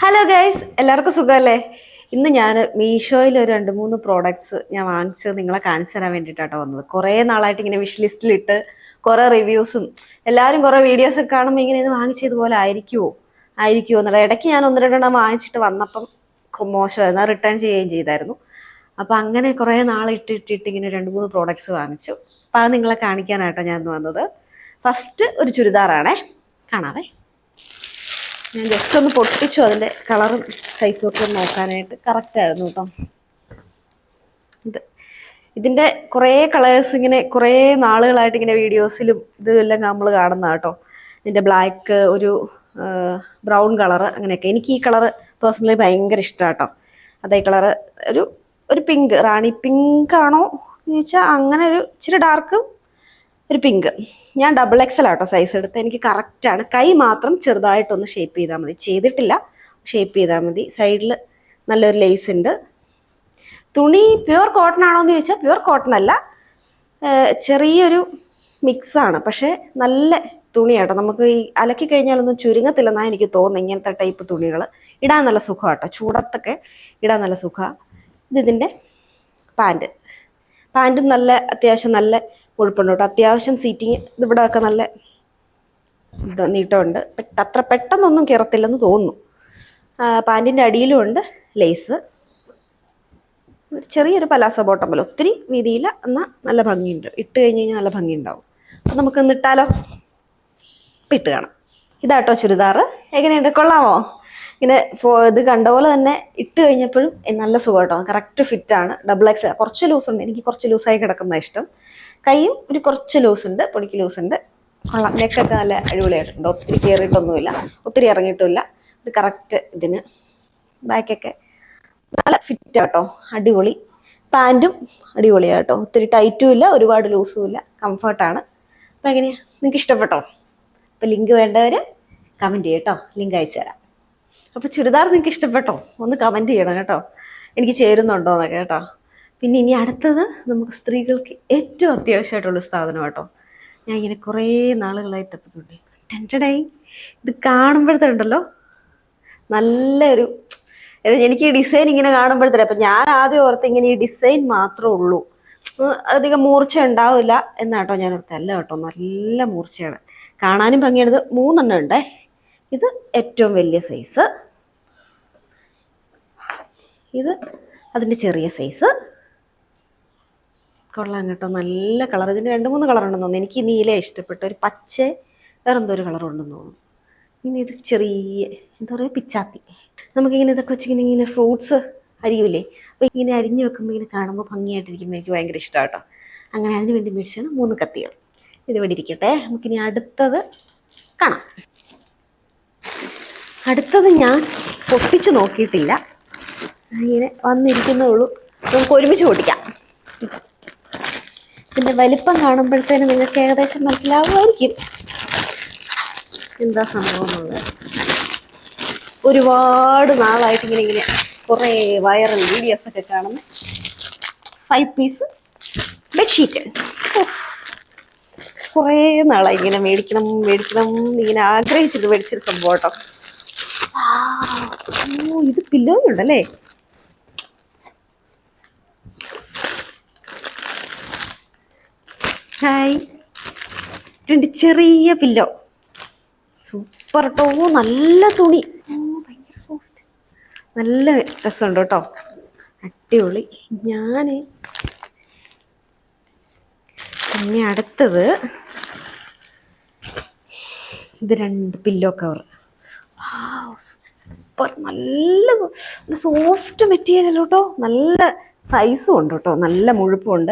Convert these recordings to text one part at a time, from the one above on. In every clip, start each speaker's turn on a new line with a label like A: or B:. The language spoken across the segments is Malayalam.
A: ഹലോ ഗൈസ്, എല്ലാവർക്കും സുഖമല്ലേ? ഇന്ന് ഞാൻ മീഷോയിൽ ഒരു 2-3 പ്രോഡക്ട്സ് ഞാൻ വാങ്ങിച്ചത് നിങ്ങളെ കാണിച്ചു തരാൻ വേണ്ടിയിട്ടാണ് വന്നത്. കുറേ നാളായിട്ട് ഇങ്ങനെ വിഷ് ലിസ്റ്റിലിട്ട് കുറേ റിവ്യൂസും എല്ലാവരും കുറേ വീഡിയോസൊക്കെ കാണുമ്പോൾ ഇങ്ങനെ ഇത് വാങ്ങിച്ചതുപോലെ ആയിരിക്കുമോ എന്നുള്ള ഇടയ്ക്ക് ഞാൻ 1-2 വാങ്ങിച്ചിട്ട് വന്നപ്പം മോശമായിരുന്നു, റിട്ടേൺ ചെയ്യുകയും ചെയ്തായിരുന്നു. അപ്പം അങ്ങനെ കുറേ നാളിട്ടിട്ട് ഇങ്ങനെ 2-3 പ്രോഡക്ട്സ് വാങ്ങിച്ചു. അപ്പം അത് നിങ്ങളെ കാണിക്കാനായിട്ടോ ഞാൻ വന്നത്. ഫസ്റ്റ് ഒരു ചുരിദാറാണേ, കാണാവേ. ഞാൻ ജസ്റ്റ് ഒന്ന് പൊട്ടിച്ചു, അതിൻ്റെ കളറും സൈസും ഒക്കെ നോക്കാനായിട്ട്. കറക്റ്റായിരുന്നു കേട്ടോ. ഇതിൻ്റെ കുറേ കളേഴ്സ് ഇങ്ങനെ കുറേ നാളുകളായിട്ട് ഇങ്ങനെ വീഡിയോസിലും ഇതിലെല്ലാം നമ്മൾ കാണുന്ന കേട്ടോ. ഇതിൻ്റെ ബ്ലാക്ക്, ഒരു ബ്രൗൺ കളറ്, അങ്ങനെയൊക്കെ. എനിക്ക് ഈ കളറ് പേഴ്സണലി ഭയങ്കര ഇഷ്ടമാണ് കേട്ടോ. അതേ കളറ് ഒരു പിങ്ക്, റാണി പിങ്ക് ആണോ എന്ന് ചോദിച്ചാൽ അങ്ങനെ ഒരു ഇച്ചിരി ഡാർക്ക് ഒരു പിങ്ക്. ഞാൻ XXL ആട്ടോ സൈസ് എടുത്ത്. എനിക്ക് കറക്റ്റാണ്. കൈ മാത്രം ചെറുതായിട്ടൊന്ന് ഷേപ്പ് ചെയ്താൽ മതി, ചെയ്തിട്ടില്ല, ഷേപ്പ് ചെയ്താൽ മതി. സൈഡിൽ നല്ലൊരു ലേസ് ഉണ്ട്. തുണി പ്യുവർ കോട്ടൺ ആണോ എന്ന് ചോദിച്ചാൽ പ്യുവർ കോട്ടൺ അല്ല, ചെറിയൊരു മിക്സാണ്. പക്ഷേ നല്ല തുണിയാട്ടോ. നമുക്ക് ഈ അലക്കി കഴിഞ്ഞാലൊന്നും ചുരുങ്ങത്തില്ലെന്നാണ് എനിക്ക് തോന്നുന്നത്. ഇങ്ങനത്തെ ടൈപ്പ് തുണികൾ ഇടാൻ നല്ല സുഖമാട്ടോ, ചൂടത്തൊക്കെ ഇടാൻ നല്ല സുഖമാണ്. ഇതിൻ്റെ പാൻറ്റും നല്ല അത്യാവശ്യം നല്ല കൊഴുപ്പുണ്ട് കേട്ടോ. അത്യാവശ്യം സീറ്റിങ് ഇവിടെ ഒക്കെ നല്ല നീട്ടമുണ്ട്. അത്ര പെട്ടെന്നൊന്നും കയറത്തില്ലെന്ന് തോന്നുന്നു. പാൻറ്റിൻ്റെ അടിയിലും ഉണ്ട് ലേസ്. ചെറിയൊരു പലാസോ ബോട്ടം പോലെ, ഒത്തിരി വീതിയില്ല, എന്നാൽ നല്ല ഭംഗിയുണ്ട്. ഇട്ട് കഴിഞ്ഞ് കഴിഞ്ഞാൽ നല്ല ഭംഗിയുണ്ടാവും. അപ്പം നമുക്ക് ഇന്നിട്ടാലോ? ഇട്ട് കാണാം. ഇതാട്ടോ ചുരിദാറ്. എങ്ങനെയുണ്ട്, കൊള്ളാമോ? ഇങ്ങനെ ഇത് കണ്ട പോലെ തന്നെ ഇട്ട് കഴിഞ്ഞപ്പോഴും നല്ല സുഖം കേട്ടോ. കറക്റ്റ് ഫിറ്റാണ്. XXL. കുറച്ച് ലൂസുണ്ട്, എനിക്ക് കുറച്ച് ലൂസായി കിടക്കുന്ന ഇഷ്ടം. കൈയും ഒരു കുറച്ച് ലൂസുണ്ട്, പൊടിക്ക് ലൂസുണ്ട്. കൊള്ളാം. നെക്കൊക്കെ നല്ല അടിപൊളിയായിട്ടുണ്ട്. ഒത്തിരി കയറിയിട്ടൊന്നുമില്ല, ഒത്തിരി ഇറങ്ങിയിട്ടുമില്ല. ഒരു കറക്റ്റ് ഇതിന്. ബാക്കൊക്കെ നല്ല ഫിറ്റ് കേട്ടോ, അടിപൊളി. പാൻറ്റും അടിപൊളിയാട്ടോ, ഒത്തിരി ടൈറ്റും ഇല്ല, ഒരുപാട് ലൂസും ഇല്ല, കംഫർട്ടാണ്. അപ്പം എങ്ങനെയാണ്, നിങ്ങൾക്ക് ഇഷ്ടപ്പെട്ടോ? അപ്പം ലിങ്ക് വേണ്ടവർ കമൻറ്റ് ചെയ്യട്ടോ, ലിങ്ക് അയച്ചു തരാം. അപ്പോൾ ചുരിദാർ നിങ്ങൾക്ക് ഇഷ്ടപ്പെട്ടോ? ഒന്ന് കമൻറ്റ് ചെയ്യണം കേട്ടോ, എനിക്ക് ചേരുന്നുണ്ടോ എന്നൊക്കെ കേട്ടോ. പിന്നെ ഇനി അടുത്തത് നമുക്ക് സ്ത്രീകൾക്ക് ഏറ്റവും അത്യാവശ്യമായിട്ടുള്ള സാധനം കേട്ടോ. ഞാൻ ഇങ്ങനെ കുറേ നാളുകളായി തപ്പിക്കൊണ്ട് ടെൻഷനായി ഇത് കാണുമ്പോഴത്തേണ്ടല്ലോ നല്ലൊരു, എനിക്ക് ഈ ഡിസൈൻ ഇങ്ങനെ കാണുമ്പോഴത്തേ, അപ്പം ഞാൻ ആദ്യം ഓർത്ത് ഇങ്ങനെ ഈ ഡിസൈൻ മാത്രമേ ഉള്ളൂ, അധികം മൂർച്ച ഉണ്ടാവില്ല എന്നാട്ടോ ഞാൻ ഓർത്ത്. അല്ല കേട്ടോ, നല്ല മൂർച്ചയാണ്, കാണാനും ഭംഗിയാണ്. ഇത് 3 ഉണ്ടേ. ഇത് ഏറ്റവും വലിയ സൈസ്, ഇത് അതിൻ്റെ ചെറിയ സൈസ്. കൊള്ളാം കേട്ടോ, നല്ല കളർ. ഇതിൻ്റെ 2-3 കളറുണ്ടെന്ന് തോന്നുന്നു. എനിക്ക് നീല ഇഷ്ടപ്പെട്ട, ഒരു പച്ച, വേറെന്തോ ഒരു കളറുണ്ടെന്ന് തോന്നുന്നു. ഇനി ഇത് ചെറിയ എന്താ പറയുക, പിച്ചാത്തി. നമുക്കിങ്ങനെ ഇതൊക്കെ വെച്ചിങ്ങനെ ഇങ്ങനെ ഫ്രൂട്ട്സ് അരിയൂലേ, അപ്പോൾ ഇങ്ങനെ അരിഞ്ഞ് വെക്കുമ്പോൾ ഇങ്ങനെ കാണുമ്പോൾ ഭംഗിയായിട്ടിരിക്കുമ്പോൾ എനിക്ക് ഭയങ്കര ഇഷ്ടമാണ് കേട്ടോ. അങ്ങനെ അതിന് വേണ്ടി മേടിച്ചാണ് 3 കത്തികൾ. ഇത് ഇവിടെ ഇരിക്കട്ടെ, നമുക്കിനി അടുത്തത് കാണാം. അടുത്തത് ഞാൻ പൊട്ടിച്ച് നോക്കിയിട്ടില്ല, ഇങ്ങനെ വന്നിരിക്കുന്നേ ഉള്ളൂ. നമുക്ക് ഒരുമിച്ച് പൊട്ടിക്കാം. ഇതിൻ്റെ വലിപ്പം കാണുമ്പോഴത്തേന് നിങ്ങൾക്ക് ഏകദേശം മനസ്സിലാവുമായിരിക്കും എന്താ സംഭവം എന്നുള്ളത്. ഒരുപാട് നാളായിട്ട് ഇങ്ങനെ കുറേ വൈറൽ വീഡിയോസൊക്കെ കാണുന്ന 5 പീസ് ബെഡ്ഷീറ്റ്. കുറേ നാളായി ഇങ്ങനെ മേടിക്കണം ഇങ്ങനെ ആഗ്രഹിച്ചിട്ട് മേടിച്ചൊരു സംഭവം കേട്ടോ. ഇത് പില്ലോയുണ്ടല്ലേ. ഹായ്, 2 ചെറിയ പില്ലോ. സൂപ്പർ കേട്ടോ, നല്ല തുണി, ഭയങ്കര സോഫ്റ്റ്, നല്ല രസമുണ്ട് കേട്ടോ, അടിപൊളി. പിന്നെ അടുത്തത് ഇത് 2 പില്ലോ കവർ. സൂപ്പർ, നല്ല സോഫ്റ്റ് മെറ്റീരിയൽ കേട്ടോ, നല്ല സൈസും ഉണ്ട് കേട്ടോ, നല്ല മുഴുപ്പുണ്ട്.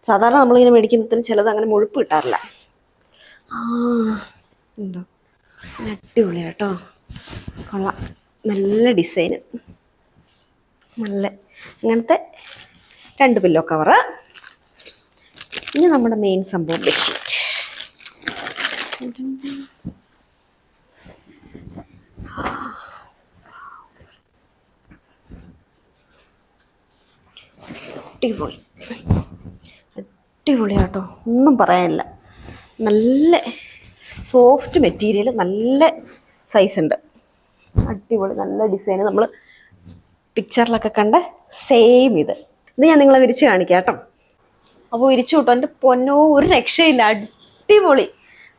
A: സാധാരണ നമ്മളിങ്ങനെ മേടിക്കുമ്പോഴത്തേനും ചിലത് അങ്ങനെ മുഴുപ്പ് കിട്ടാറില്ല. ഉണ്ടോ, അടിപൊളി കേട്ടോ, കൊള്ളാം, നല്ല ഡിസൈന്, നല്ല അങ്ങനത്തെ 2 പില്ലോ കവറ്. ഇനി നമ്മുടെ മെയിൻ സംഭവം ബെഡ്ഷീറ്റ്. അടിപൊളി കേട്ടോ, ഒന്നും പറയാനില്ല. നല്ല സോഫ്റ്റ് മെറ്റീരിയൽ, നല്ല സൈസ് ഉണ്ട്, അടിപൊളി നല്ല ഡിസൈൻ. നമ്മൾ പിക്ചറിലൊക്കെ കണ്ട സെയിം ഇത് ഞാൻ നിങ്ങളെ വിരിച്ച് കാണിക്കാം കേട്ടോ. അപ്പോൾ വിരിച്ചു കിട്ടോ, എൻ്റെ പൊന്നോ ഒരു രക്ഷയില്ല, അടിപൊളി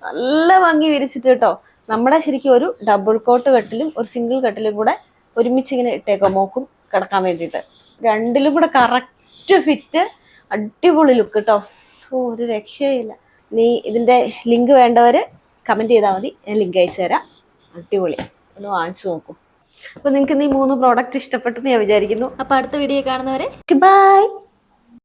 A: നല്ല ഭംഗി വിരിച്ചിട്ട് കേട്ടോ. നമ്മുടെ ശരിക്കും ഒരു ഡബിൾ കോട്ട് കട്ടിലും ഒരു സിംഗിൾ കട്ടിലും കൂടെ ഒരുമിച്ച് ഇങ്ങനെ ഇട്ടേക്കോ മോക്കും കിടക്കാൻ വേണ്ടിയിട്ട്. രണ്ടിലും കൂടെ കറക്റ്റ് ഫിറ്റ്, അടിപൊളി ലുക്ക് കേട്ടോ. ഒരു രക്ഷയില്ല. നീ ഇതിൻ്റെ ലിങ്ക് വേണ്ടവർ കമൻറ്റ് ചെയ്താൽ മതി, ഞാൻ ലിങ്ക് അയച്ചു തരാം. അടിപൊളി, ഒന്ന് വാങ്ങിച്ചു നോക്കും. അപ്പോൾ നിങ്ങൾക്ക് ഈ 3 പ്രോഡക്റ്റ് ഇഷ്ടപ്പെട്ടെന്ന് ഞാൻ വിചാരിക്കുന്നു. അപ്പോൾ അടുത്ത വീഡിയോ കാണുന്നവരെ ബൈ.